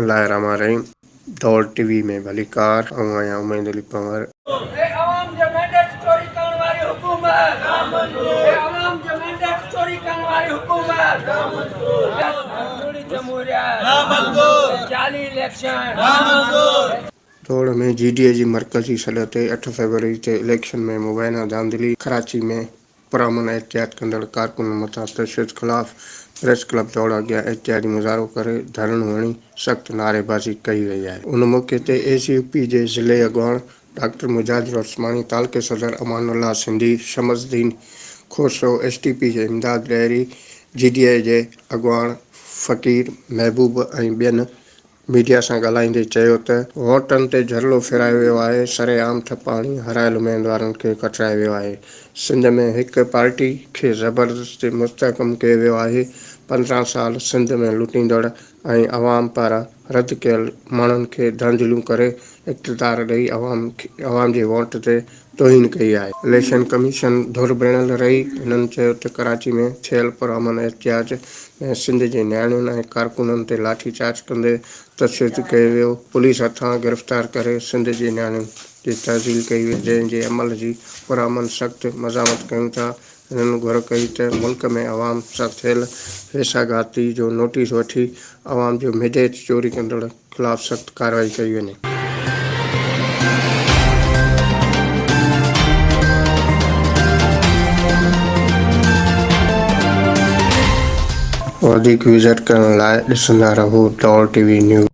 बिस्मिल्लाहिर्रहमानिर्रहीम। दौड़ टीवी में भली कार आया उमैद अली पंवर। आवाम जो मैंडेट चोरी करण वाली हुकूमत आवाम जो मैंडेट चोरी करण वाली हुकूमत जमहूरियत जाली इलेक्शन। दौड़ में GDA जी मरकजी सदर ते 8 फरवरी ते इलेक्शन में मुबैना धांधली। कराची में पुरअमन एहतियात कंदड़ कारकुन मथां तशद्दुद ख़िलाफ़ प्रेस क्लब दौड़ अॻियां एहतियाती मुज़ाहिरो करे धरणो हणी सख़्त नारेबाज़ी कई वई आहे। उन मौक़े ते ACUP जे ज़िले अॻवान डॉक्टर मुजाहिद उस्मानी, तालके सदर अमानुल्लाह सिंधी, शमसुद्दीन खोसरो, STP जे इमदाद ॾैरी, GDA जे अॻवान फ़कीर महबूब ऐं ॿियनि मीडिया सां ॻाल्हाईंदे चयो त वोटनि ते झरलो फिरायो वियो आहे। सरेआम ठपा हणी हारायल उमेदवारनि खे कटरायो वियो आहे। सिंध में हिक पार्टी खे ज़बरदस्ती मुस्तहकम कयो वियो आहे। 15 साल सिंध में लूटींदड़ ऐं अवाम पारां रद्द कयल माण्हुनि खे धांधलियूं करे इक़्तिदार ॾेई अवाम जे वोट ते तौहीन कई आहे। इलेक्शन कमीशन धुर बणियल रही। हिननि चयो त कराची में थियल पुरअमन एहतियात में सिंध जे नियाणियुनि ऐं कारकुननि ते लाठी चार्ज कंदे तशद्दुद कयो वियो। पुलिस हथां गिरफ़्तार करे सिंध जे नियाणियुनि जी तहज़ील कई वई, जंहिं जे अमल जी पुरअमन सख़्त मज़ामत कयूं था। हिननि घुर कई त मुल्क में अवाम सां थियल वेसाघाती जो नोटिस वठी अवाम जो मैंडेट चोरी कंदड़ ख़िलाफ़ सख़्त कार्रवाई कई वञे। वधीक विज़िट करण लाइ ॾिसंदा रहो दौड़ TV न्यूज़।